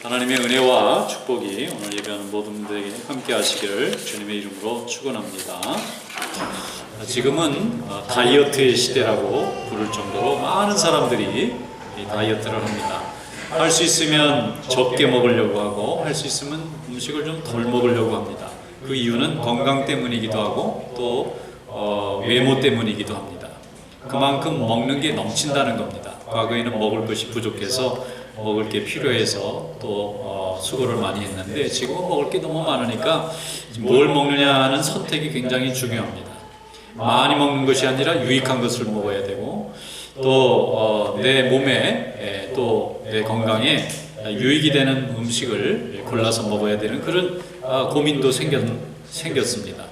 하나님의 은혜와 축복이 오늘 예배하는 모든 분들에게 함께 하시기를 주님의 이름으로 축원합니다. 지금은 다이어트의 시대라고 부를 정도로 많은 사람들이 이 다이어트를 합니다. 할 수 있으면 적게 먹으려고 하고 할 수 있으면 음식을 좀 덜 먹으려고 합니다. 그 이유는 건강 때문이기도 하고 또 외모 때문이기도 합니다. 그만큼 먹는 게 넘친다는 겁니다. 과거에는 먹을 것이 부족해서 먹을 게 필요해서 또 수고를 많이 했는데 지금은 먹을 게 너무 많으니까 뭘 먹느냐는 선택이 굉장히 중요합니다. 많이 먹는 것이 아니라 유익한 것을 먹어야 되고 또 내 몸에 또 내 건강에 유익이 되는 음식을 골라서 먹어야 되는 그런 고민도 생겼습니다.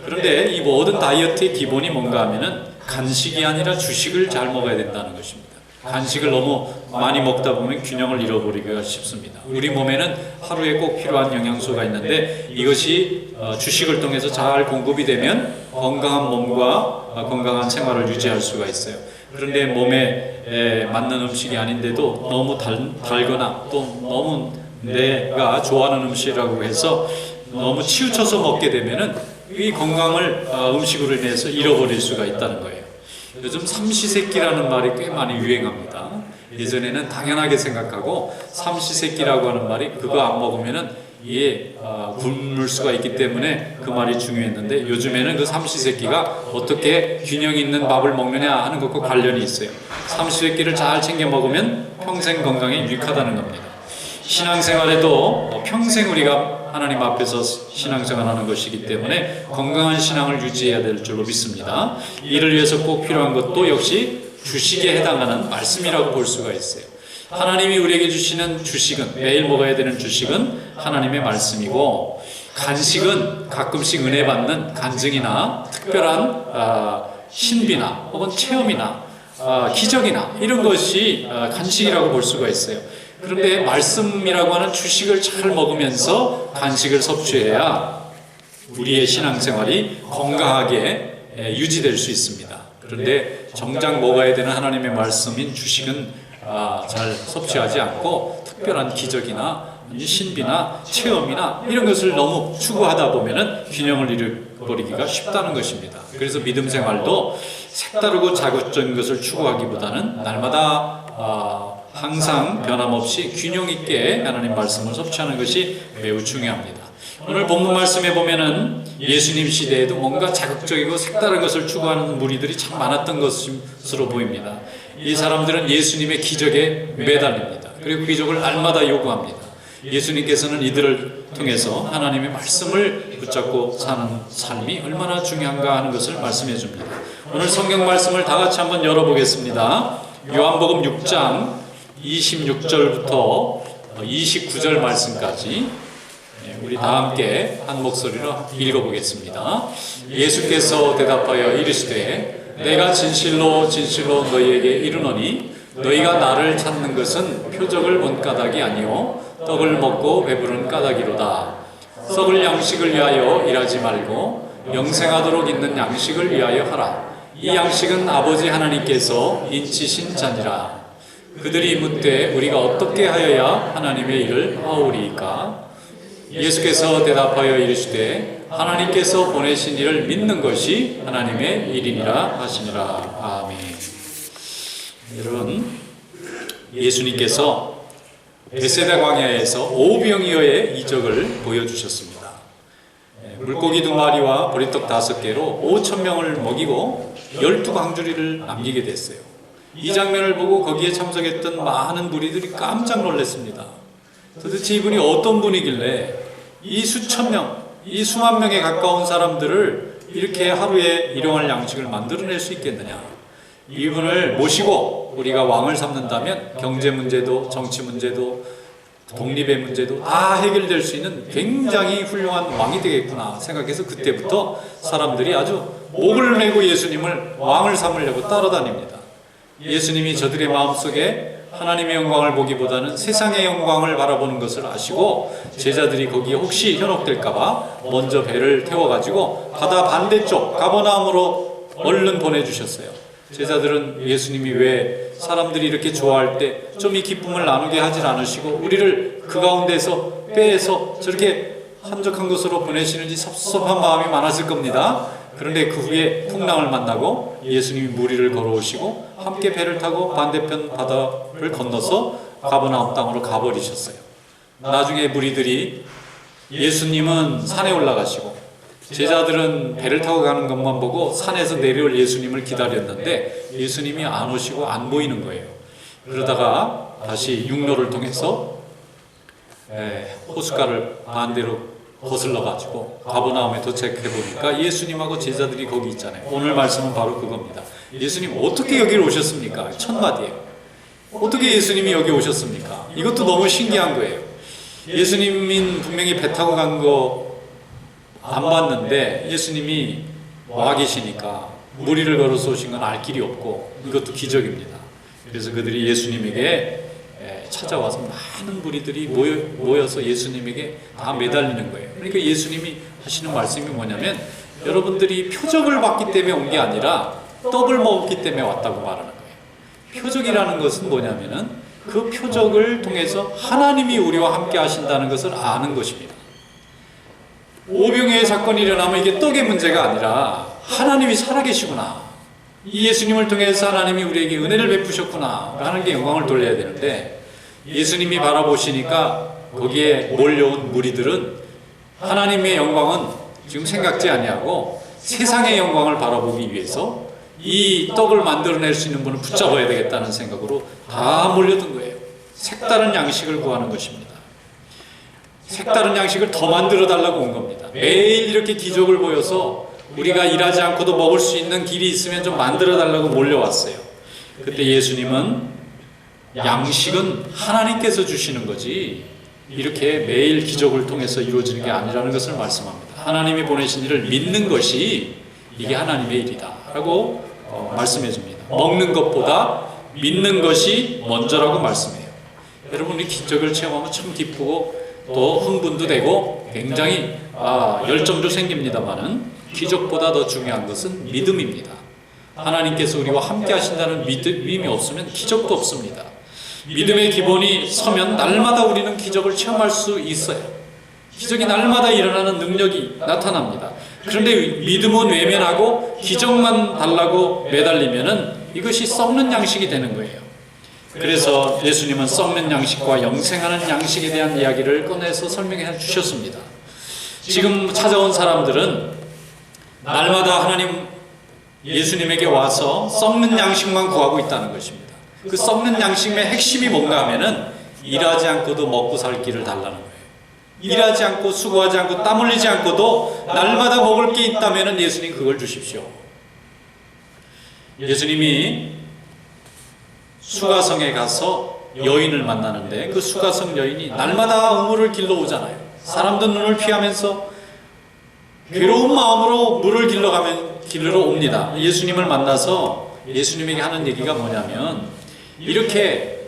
그런데 이 모든 다이어트의 기본이 뭔가 하면은 간식이 아니라 주식을 잘 먹어야 된다는 것입니다. 간식을 너무 많이 먹다 보면 균형을 잃어버리기가 쉽습니다. 우리 몸에는 하루에 꼭 필요한 영양소가 있는데 이것이 주식을 통해서 잘 공급이 되면 건강한 몸과 건강한 생활을 유지할 수가 있어요. 그런데 몸에 맞는 음식이 아닌데도 너무 달거나 또 너무 내가 좋아하는 음식이라고 해서 너무 치우쳐서 먹게 되면은 이 건강을 음식으로 인해서 잃어버릴 수가 있다는 거예요. 요즘 삼시세끼라는 말이 꽤 많이 유행합니다. 예전에는 당연하게 생각하고 삼시세끼라고 하는 말이 그거 안 먹으면은 이게 굶을 수가 있기 때문에 그 말이 중요했는데 요즘에는 그 삼시세끼가 어떻게 균형 있는 밥을 먹느냐 하는 것과 관련이 있어요. 삼시세끼를 잘 챙겨 먹으면 평생 건강에 유익하다는 겁니다. 신앙생활에도 평생 우리가 하나님 앞에서 신앙생활하는 것이기 때문에 건강한 신앙을 유지해야 될 줄로 믿습니다. 이를 위해서 꼭 필요한 것도 역시 주식에 해당하는 말씀이라고 볼 수가 있어요. 하나님이 우리에게 주시는 주식은, 매일 먹어야 되는 주식은 하나님의 말씀이고, 간식은 가끔씩 은혜 받는 간증이나 특별한 신비나 혹은 체험이나 기적이나 이런 것이 간식이라고 볼 수가 있어요. 그런데 말씀이라고 하는 주식을 잘 먹으면서 간식을 섭취해야 우리의 신앙생활이 건강하게 유지될 수 있습니다. 그런데 정작 먹어야 되는 하나님의 말씀인 주식은 잘 섭취하지 않고 특별한 기적이나 신비나 체험이나 이런 것을 너무 추구하다 보면은 균형을 잃어버리기가 쉽다는 것입니다. 그래서 믿음 생활도 색다르고 자극적인 것을 추구하기보다는 날마다 항상 변함없이 균형 있게 하나님 말씀을 섭취하는 것이 매우 중요합니다. 오늘 본문 말씀에 보면은 예수님 시대에도 뭔가 자극적이고 색다른 것을 추구하는 무리들이 참 많았던 것으로 보입니다. 이 사람들은 예수님의 기적에 매달립니다. 그리고 기적을 날마다 요구합니다. 예수님께서는 이들을 통해서 하나님의 말씀을 붙잡고 사는 삶이 얼마나 중요한가 하는 것을 말씀해 줍니다. 오늘 성경 말씀을 다 같이 한번 열어보겠습니다. 요한복음 6장 26절부터 29절 말씀까지 우리 다 함께 한 목소리로 읽어보겠습니다. 예수께서 대답하여 이르시되 내가 진실로 진실로 너희에게 이르노니 너희가 나를 찾는 것은 표적을 본 까닭이 아니요 떡을 먹고 배부른 까닭이로다. 썩을 양식을 위하여 일하지 말고 영생하도록 있는 양식을 위하여 하라. 이 양식은 아버지 하나님께서 인치신 자니라. 그들이 묻되 우리가 어떻게 하여야 하나님의 일을 하오리이까? 예수께서 대답하여 이르시되 하나님께서 보내신 이를 믿는 것이 하나님의 일이니라 하시니라. 아멘. 여러분, 예수님께서 베세다 광야에서 오병이어의 이적을 보여주셨습니다. 물고기 2마리와 보리떡 5개로 5,000명을 먹이고 12광주리를 남기게 됐어요. 이 장면을 보고 거기에 참석했던 많은 무리들이 깜짝 놀랐습니다. 도대체 이분이 어떤 분이길래 이 수천 명, 이 수만 명에 가까운 사람들을 이렇게 하루에 일용할 양식을 만들어낼 수 있겠느냐. 이분을 모시고 우리가 왕을 삼는다면 경제 문제도 정치 문제도 독립의 문제도 다 해결될 수 있는 굉장히 훌륭한 왕이 되겠구나 생각해서 그때부터 사람들이 아주 목을 메고 예수님을 왕을 삼으려고 따라다닙니다. 예수님이 저들의 마음속에 하나님의 영광을 보기보다는 세상의 영광을 바라보는 것을 아시고 제자들이 거기에 혹시 현혹될까봐 먼저 배를 태워가지고 바다 반대쪽 가버나움으로 얼른 보내주셨어요. 제자들은 예수님이 왜 사람들이 이렇게 좋아할 때 좀 이 기쁨을 나누게 하질 않으시고 우리를 그 가운데서 빼서 저렇게 한적한 곳으로 보내시는지 섭섭한 마음이 많았을 겁니다. 그런데 그 후에 풍랑을 만나고 예수님이 물 위를 걸어오시고 함께 배를 타고 반대편 바다를 건너서 가버나움 땅으로 가버리셨어요. 나중에 무리들이 예수님은 산에 올라가시고 제자들은 배를 타고 가는 것만 보고 산에서 내려올 예수님을 기다렸는데 예수님이 안 오시고 안 보이는 거예요. 그러다가 다시 육로를 통해서 호숫가를 반대로 거슬러 가지고 가버나움에 도착해 보니까 예수님하고 제자들이 거기 있잖아요. 오늘 말씀은 바로 그겁니다. 예수님 어떻게 여기로 오셨습니까? 첫 마디예요. 어떻게 예수님이 여기 오셨습니까? 이것도 너무 신기한 거예요. 예수님은 분명히 배 타고 간 거 안 봤는데 예수님이 와 계시니까 물 위를 걸어서 오신 건 알 길이 없고 이것도 기적입니다. 그래서 그들이 예수님에게 찾아와서 많은 무리들이 모여서 예수님에게 다 매달리는 거예요. 그러니까 예수님이 하시는 말씀이 뭐냐면 여러분들이 표적을 봤기 때문에 온 게 아니라 떡을 먹었기 때문에 왔다고 말하는 거예요. 표적이라는 것은 뭐냐면은 그 표적을 통해서 하나님이 우리와 함께 하신다는 것을 아는 것입니다. 오병이어의 사건이 일어나면 이게 떡의 문제가 아니라 하나님이 살아계시구나, 이 예수님을 통해서 하나님이 우리에게 은혜를 베푸셨구나 하는 게 영광을 돌려야 되는데 예수님이 바라보시니까 거기에 몰려온 무리들은 하나님의 영광은 지금 생각지 아니하고 세상의 영광을 바라보기 위해서 이 떡을 만들어낼 수 있는 분을 붙잡아야 되겠다는 생각으로 다 몰려든 거예요. 색다른 양식을 구하는 것입니다. 색다른 양식을 더 만들어 달라고 온 겁니다. 매일 이렇게 기적을 보여서 우리가 일하지 않고도 먹을 수 있는 길이 있으면 좀 만들어 달라고 몰려왔어요. 그때 예수님은 양식은 하나님께서 주시는 거지 이렇게 매일 기적을 통해서 이루어지는 게 아니라는 것을 말씀합니다. 하나님이 보내신 일을 믿는 것이 이게 하나님의 일이다 라고 말씀해 줍니다. 먹는 것보다 믿는 것이 먼저라고 말씀해요. 여러분이 기적을 체험하면 참 기쁘고 또 흥분도 되고 굉장히 열정도 생깁니다만은 기적보다 더 중요한 것은 믿음입니다. 하나님께서 우리와 함께 하신다는 믿음이 없으면 기적도 없습니다. 믿음의 기본이 서면 날마다 우리는 기적을 체험할 수 있어요. 기적이 날마다 일어나는 능력이 나타납니다. 그런데 믿음은 외면하고 기적만 달라고 매달리면은 이것이 썩는 양식이 되는 거예요. 그래서 예수님은 썩는 양식과 영생하는 양식에 대한 이야기를 꺼내서 설명해 주셨습니다. 지금 찾아온 사람들은 날마다 하나님 예수님에게 와서 썩는 양식만 구하고 있다는 것입니다. 그 썩는 양식의 핵심이 뭔가 하면은 일하지 않고도 먹고 살 길을 달라는 거예요. 일하지 않고 수고하지 않고 땀 흘리지 않고도 날마다 먹을 게 있다면은 예수님 그걸 주십시오. 예수님이 수가성에 가서 여인을 만나는데 그 수가성 여인이 날마다 우물을 길러 오잖아요. 사람들 눈을 피하면서 괴로운 마음으로 물을 길러 옵니다. 예수님을 만나서 예수님에게 하는 얘기가 뭐냐면 이렇게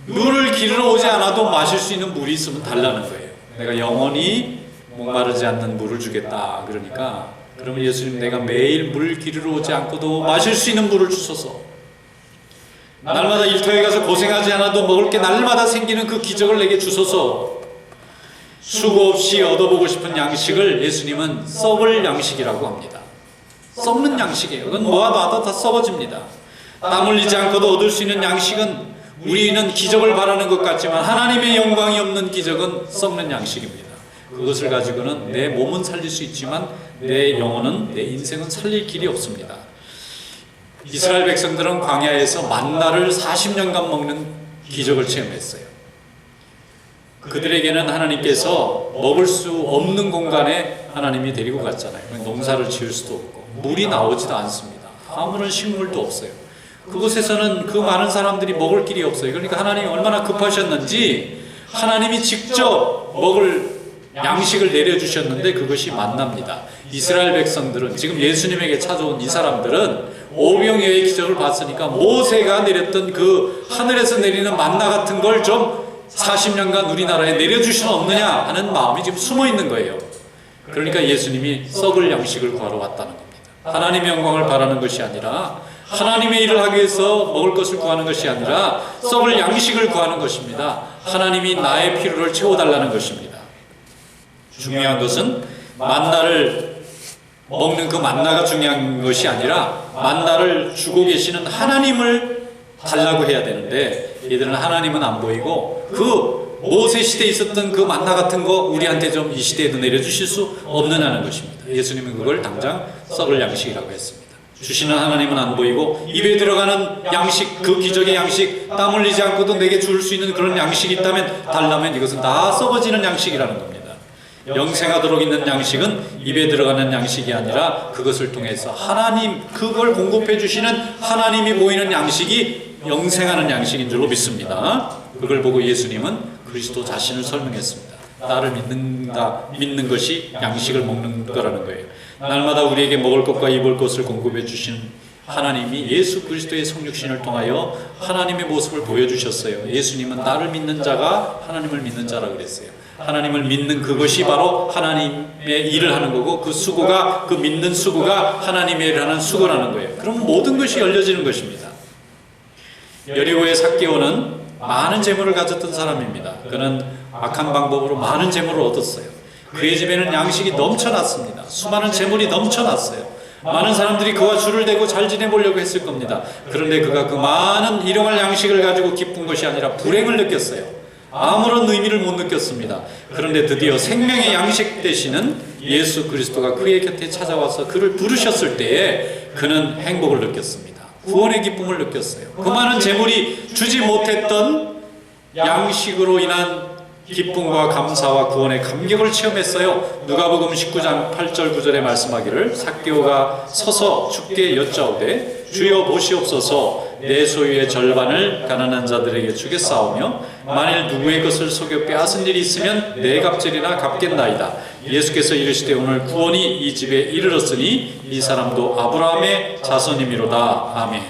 물을 길러 오지 않아도 마실 수 있는 물이 있으면 달라는 거예요. 내가 영원히 목마르지 않는 물을 주겠다. 그러니까 그러면 예수님 내가 매일 물 길러 오지 않고도 마실 수 있는 물을 주소서. 날마다 일터에 가서 고생하지 않아도 먹을 게 날마다 생기는 그 기적을 내게 주소서. 수고 없이 얻어보고 싶은 양식을 예수님은 썩을 양식이라고 합니다. 썩는 양식이에요. 그건 뭐하도 다 썩어집니다. 땀 흘리지 않고도 얻을 수 있는 양식은 우리는 기적을 바라는 것 같지만 하나님의 영광이 없는 기적은 썩는 양식입니다. 그것을 가지고는 내 몸은 살릴 수 있지만 내 영혼은, 내 인생은 살릴 길이 없습니다. 이스라엘 백성들은 광야에서 만나를 40년간 먹는 기적을 체험했어요. 그들에게는 하나님께서 먹을 수 없는 공간에 하나님이 데리고 갔잖아요. 농사를 지을 수도 없고 물이 나오지도 않습니다. 아무런 식물도 없어요. 그곳에서는 그 많은 사람들이 먹을 길이 없어요. 그러니까 하나님이 얼마나 급하셨는지 하나님이 직접 먹을 양식을 내려주셨는데 그것이 만나입니다. 이스라엘 백성들은 지금 예수님에게 찾아온 이 사람들은 오병이어의 기적을 봤으니까 모세가 내렸던 그 하늘에서 내리는 만나 같은 걸 좀 40년간 우리나라에 내려줄 수는 없느냐 하는 마음이 지금 숨어 있는 거예요. 그러니까 예수님이 썩을 양식을 구하러 왔다는 겁니다. 하나님의 영광을 바라는 것이 아니라 하나님의 일을 하기 위해서 먹을 것을 구하는 것이 아니라 썩을 양식을 구하는 것입니다. 하나님이 나의 필요를 채워달라는 것입니다. 중요한 것은 만나를 먹는 그 만나가 중요한 것이 아니라 만나를 주고 계시는 하나님을 달라고 해야 되는데, 얘들은 하나님은 안 보이고 그 모세 시대에 있었던 그 만나 같은 거 우리한테 좀 이 시대에도 내려주실 수 없느냐는 것입니다. 예수님은 그걸 당장 썩을 양식이라고 했습니다. 주시는 하나님은 안 보이고 입에 들어가는 양식, 그 기적의 양식, 땀 흘리지 않고도 내게 줄 수 있는 그런 양식이 있다면 달라면 이것은 다 썩어지는 양식이라는 겁니다. 영생하도록 있는 양식은 입에 들어가는 양식이 아니라 그것을 통해서 하나님, 그걸 공급해 주시는 하나님이 보이는 양식이 영생하는 양식인 줄로 믿습니다. 그걸 보고 예수님은 그리스도 자신을 설명했습니다. 나를 믿는 것이 양식을 먹는 거라는 거예요. 날마다 우리에게 먹을 것과 입을 것을 공급해 주시는 하나님이 예수 그리스도의 성육신을 통하여 하나님의 모습을 보여주셨어요. 예수님은 나를 믿는 자가 하나님을 믿는 자라 그랬어요. 하나님을 믿는 그것이 바로 하나님의 일을 하는 거고, 그 수고가, 그 믿는 수고가 하나님의 일을 하는 수고라는 거예요. 그럼 모든 것이 열려지는 것입니다. 여리고의 삭개오는 많은 재물을 가졌던 사람입니다. 그는 악한 방법으로 많은 재물을 얻었어요. 그의 집에는 양식이 넘쳐났습니다. 수많은 재물이 넘쳐났어요. 많은 사람들이 그와 줄을 대고 잘 지내보려고 했을 겁니다. 그런데 그가 그 많은 일용할 양식을 가지고 기쁜 것이 아니라 불행을 느꼈어요. 아무런 의미를 못 느꼈습니다. 그런데 드디어 생명의 양식 되시는 예수 그리스도가 그의 곁에 찾아와서 그를 부르셨을 때에 그는 행복을 느꼈습니다. 구원의 기쁨을 느꼈어요. 그 많은 재물이 주지 못했던 양식으로 인한 기쁨과 감사와 구원의 감격을 체험했어요. 누가복음 19장 8절 9절에 말씀하기를, 삭개오가 서서 주께 여짜오되 주여 보시옵소서, 내 소유의 절반을 가난한 자들에게 주겠사오며 만일 누구의 것을 속여 빼앗은 일이 있으면 네 갑절이나 갚겠나이다. 예수께서 이르시되 오늘 구원이 이 집에 이르렀으니 이 사람도 아브라함의 자손이미로다. 아멘.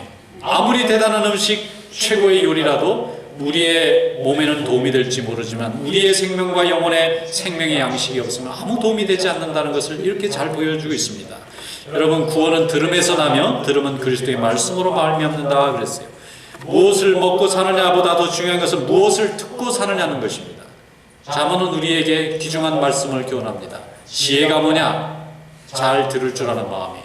아무리 대단한 음식, 최고의 요리라도 우리의 몸에는 도움이 될지 모르지만 우리의 생명과 영혼의 생명의 양식이 없으면 아무 도움이 되지 않는다는 것을 이렇게 잘 보여주고 있습니다. 여러분, 구원은 들음에서 나며 들음은 그리스도의 말씀으로 말미암는다 그랬어요. 무엇을 먹고 사느냐보다 더 중요한 것은 무엇을 듣고 사느냐는 것입니다. 잠언은 우리에게 귀중한 말씀을 교훈합니다. 지혜가 뭐냐? 잘 들을 줄 아는 마음이,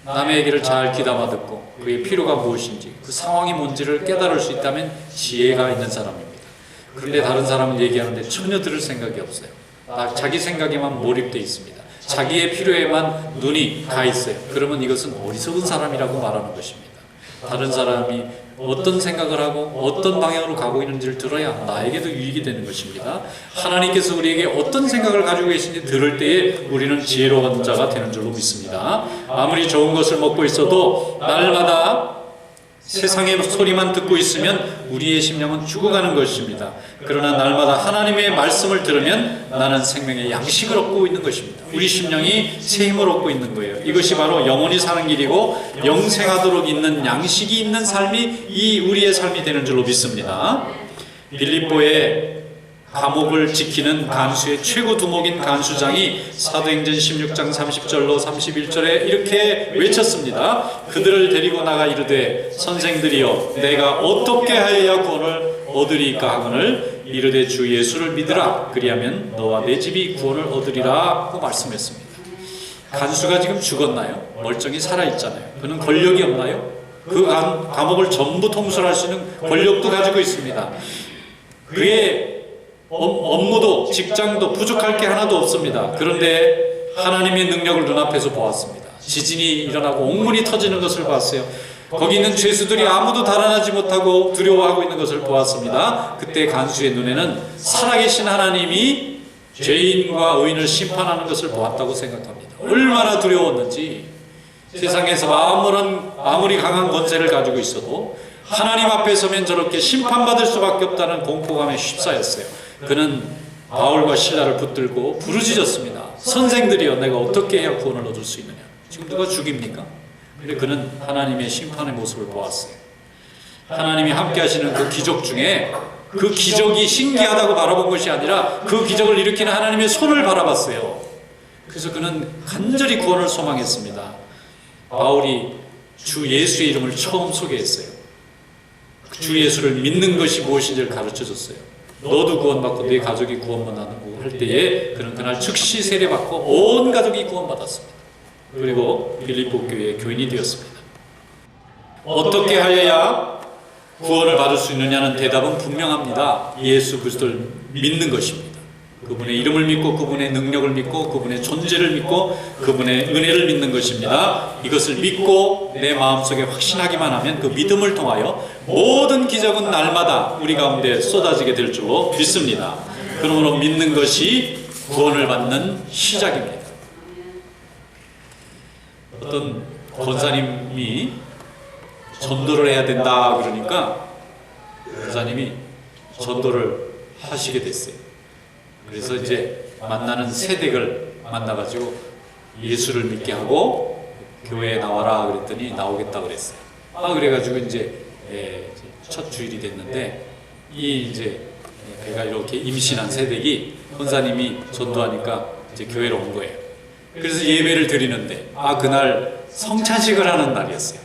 남의 얘기를 잘 귀담아 듣고 그의 필요가 무엇인지, 그 상황이 뭔지를 깨달을 수 있다면 지혜가 있는 사람입니다. 그런데 다른 사람은 얘기하는데 전혀 들을 생각이 없어요. 자기 생각에만 몰입되어 있습니다. 자기의 필요에만 눈이 가 있어요. 그러면 이것은 어리석은 사람이라고 말하는 것입니다. 다른 사람이 어떤 생각을 하고 어떤 방향으로 가고 있는지를 들어야 나에게도 유익이 되는 것입니다. 하나님께서 우리에게 어떤 생각을 가지고 계신지 들을 때에 우리는 지혜로운 자가 되는 줄로 믿습니다. 아무리 좋은 것을 먹고 있어도 날마다 세상의 소리만 듣고 있으면 우리의 심령은 죽어가는 것입니다. 그러나 날마다 하나님의 말씀을 들으면 나는 생명의 양식을 얻고 있는 것입니다. 우리 심령이 새 힘을 얻고 있는 거예요. 이것이 바로 영원히 사는 길이고 영생하도록 있는 양식이 있는 삶이 이 우리의 삶이 되는 줄로 믿습니다. 빌립보의 감옥을 지키는 간수의 최고 두목인 간수장이 사도행전 16장 30절로 31절에 이렇게 외쳤습니다. 그들을 데리고 나가 이르되 선생들이여 내가 어떻게 하여야 구원을 얻으리까 하거늘 이르되 주 예수를 믿으라 그리하면 너와 내 집이 구원을 얻으리라 하고 말씀했습니다. 간수가 지금 죽었나요? 멀쩡히 살아있잖아요. 그는 권력이 없나요? 그 감옥을 전부 통솔할 수 있는 권력도 가지고 있습니다. 그의 업무도 직장도 부족할 게 하나도 없습니다. 그런데 하나님의 능력을 눈앞에서 보았습니다. 지진이 일어나고 옥문이 터지는 것을 봤어요. 거기 있는 죄수들이 아무도 달아나지 못하고 두려워하고 있는 것을 보았습니다. 그때 간수의 눈에는 살아계신 하나님이 죄인과 의인을 심판하는 것을 보았다고 생각합니다. 얼마나 두려웠는지. 세상에서 아무리 강한 권세를 가지고 있어도 하나님 앞에 서면 저렇게 심판받을 수밖에 없다는 공포감에 휩싸였어요. 그는 바울과 실라를 붙들고 부르짖었습니다. 선생들이여 내가 어떻게 해야 구원을 얻을 수 있느냐. 지금 누가 죽입니까? 근데 그는 하나님의 심판의 모습을 보았어요. 하나님이 함께 하시는 그 기적 중에 그 기적이 신기하다고 바라본 것이 아니라 그 기적을 일으키는 하나님의 손을 바라봤어요. 그래서 그는 간절히 구원을 소망했습니다. 바울이 주 예수의 이름을 처음 소개했어요. 주 예수를 믿는 것이 무엇인지를 가르쳐줬어요. 너도 구원받고 네 가족이 구원받고 할 때에 그는 그날 즉시 세례받고 온 가족이 구원받았습니다. 그리고 빌립보 교회의 교인이 되었습니다. 어떻게 하여야 구원을 받을 수 있느냐는 대답은 분명합니다. 예수 그리스도를 믿는 것입니다. 그분의 이름을 믿고 그분의 능력을 믿고 그분의 존재를 믿고 그분의 은혜를 믿는 것입니다. 이것을 믿고 내 마음속에 확신하기만 하면 그 믿음을 통하여 모든 기적은 날마다 우리 가운데 쏟아지게 될 줄로 믿습니다. 그러므로 믿는 것이 구원을 받는 시작입니다. 어떤 권사님이 전도를 해야 된다 그러니까 권사님이 전도를 하시게 됐어요. 그래서 이제 만나는 새댁을 만나가지고 예수를 믿게 하고 교회에 나와라 그랬더니 나오겠다 그랬어요. 그래가지고 이제 첫 주일이 됐는데 이제 배가 이렇게 임신한 새댁이 권사님이 전도하니까 이제 교회로 온 거예요. 그래서 예배를 드리는데 그날 성찬식을 하는 날이었어요.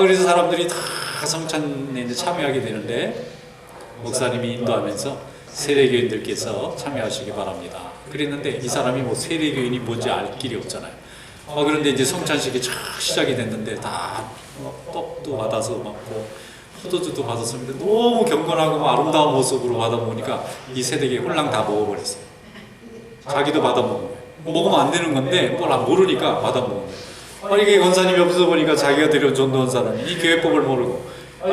그래서 사람들이 다 성찬에 이제 참여하게 되는데 목사님이 인도하면서 세례교인들께서 참여하시기 바랍니다. 그랬는데 이 사람이 뭐 세례교인이 뭔지 알 길이 없잖아요. 그런데 이제 성찬식이 쫙 시작이 됐는데 다 떡도 받아서 먹고 포도주도 받았습니다. 너무 경건하고 아름다운 모습으로 받아보니까 이 세대기 홀랑 다 먹어버렸어요. 자기도 받아먹은 거예요. 먹으면 안 되는 건데 뭘 모르니까 받아먹은 거예요. 이게 권사님이 없어 보니까 자기가 데려온 전도한 사람이 이 교회법을 모르고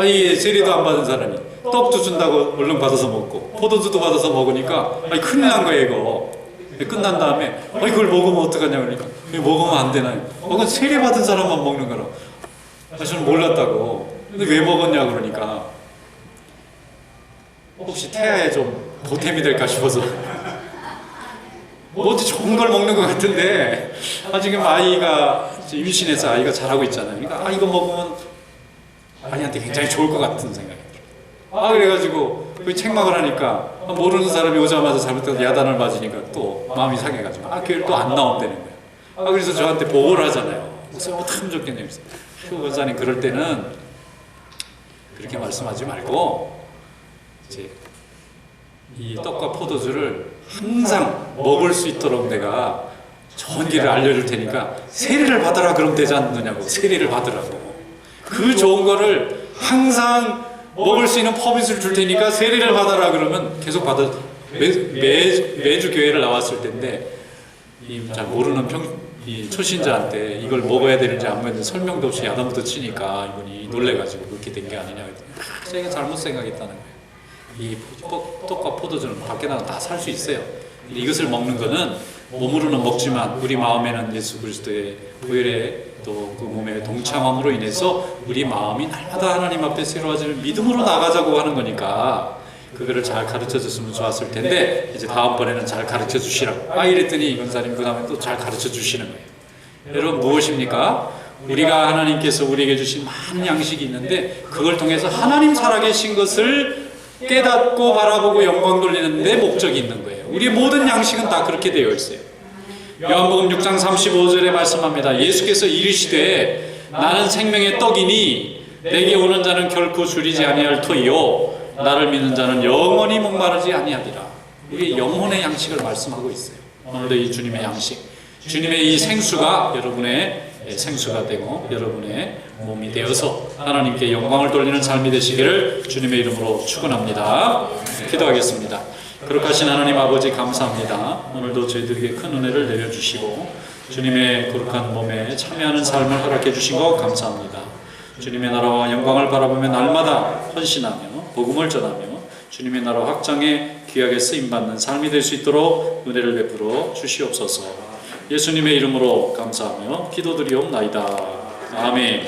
이 세례도 안 받은 사람이 떡도 준다고 얼른 받아서 먹고 포도주도 받아서 먹으니까 큰일 난 거예요 이거. 끝난 다음에 이걸 먹으면 어떡하냐 그러니까 먹으면 안 되나요? 그건 세례 받은 사람만 먹는 거라. 저는 몰랐다고. 근데 왜 먹었냐 그러니까 혹시 태아에 좀 보탬이 될까 싶어서 뭐 어디 좋은 걸 먹는 것 같은데 지금 아이가 임신해서 아이가 자라고 있잖아요. 그러니까 이거 먹으면 아이한테 굉장히 좋을 것 같은 생각이 들어요. 그래가지고 그 책망을 하니까 모르는 사람이 오자마자 잘못해서 야단을 맞으니까 또 마음이 상해가지고 교회를 또 안 나온다는 거예요. 그래서 저한테 보고를 하잖아요. 목사님 참 좋겠네요. 권사님 그럴 때는 그렇게 말씀하지 말고 이제 이 떡과 포도주를 항상 먹을 수 있도록 내가 좋은 길을 알려줄 테니까 세례를 받으라 그러면 되지 않느냐고. 세례를 받으라고. 그 좋은 거를 항상 먹을 수 있는 퍼밋을 줄 테니까 세례를 받아라 그러면 계속 받아. 매주 교회를 나왔을 텐데 잘 모르는 이 초신자한테 이걸 먹어야 되는지 안 먹는지 설명도 없이 야단부터 치니까 이분이 놀래가지고 그렇게 된 게 아니냐. 제가 잘못 생각했다는 거예요. 이 떡과 포도주는 밖에 나가 다 살 수 있어요. 이것을 먹는 거는 몸으로는 먹지만 우리 마음에는 예수 그리스도의 보혈의 또 그 몸의 동참함으로 인해서 우리 마음이 날마다 하나님 앞에 새로워지는 믿음으로 나가자고 하는 거니까 그거를 잘 가르쳐 줬으면 좋았을 텐데 이제 다음번에는 잘 가르쳐 주시라고 이랬더니 이 권사님 그 다음에 또 잘 가르쳐 주시는 거예요. 여러분 무엇입니까? 우리가 하나님께서 우리에게 주신 많은 양식이 있는데 그걸 통해서 하나님 살아계신 것을 깨닫고 바라보고 영광 돌리는 데 목적이 있는 거예요. 우리의 모든 양식은 다 그렇게 되어 있어요. 요한복음 6장 35절에 말씀합니다. 예수께서 이르시되 나는 생명의 떡이니 내게 오는 자는 결코 줄이지 아니할 터이요 나를 믿는 자는 영원히 목마르지 아니하리라. 이게 영혼의 양식을 말씀하고 있어요. 오늘도 이 주님의 양식, 주님의 이 생수가 여러분의 생수가 되고 여러분의 몸이 되어서 하나님께 영광을 돌리는 삶이 되시기를 주님의 이름으로 축원합니다. 기도하겠습니다. 거룩하신 하나님 아버지 감사합니다. 오늘도 저희들에게 큰 은혜를 내려주시고 주님의 거룩한 몸에 참여하는 삶을 허락해 주신 것 감사합니다. 주님의 나라와 영광을 바라보며 날마다 헌신하며 복음을 전하며 주님의 나라 확장에 귀하게 쓰임받는 삶이 될 수 있도록 은혜를 베풀어 주시옵소서. 예수님의 이름으로 감사하며 기도드리옵나이다. 아멘.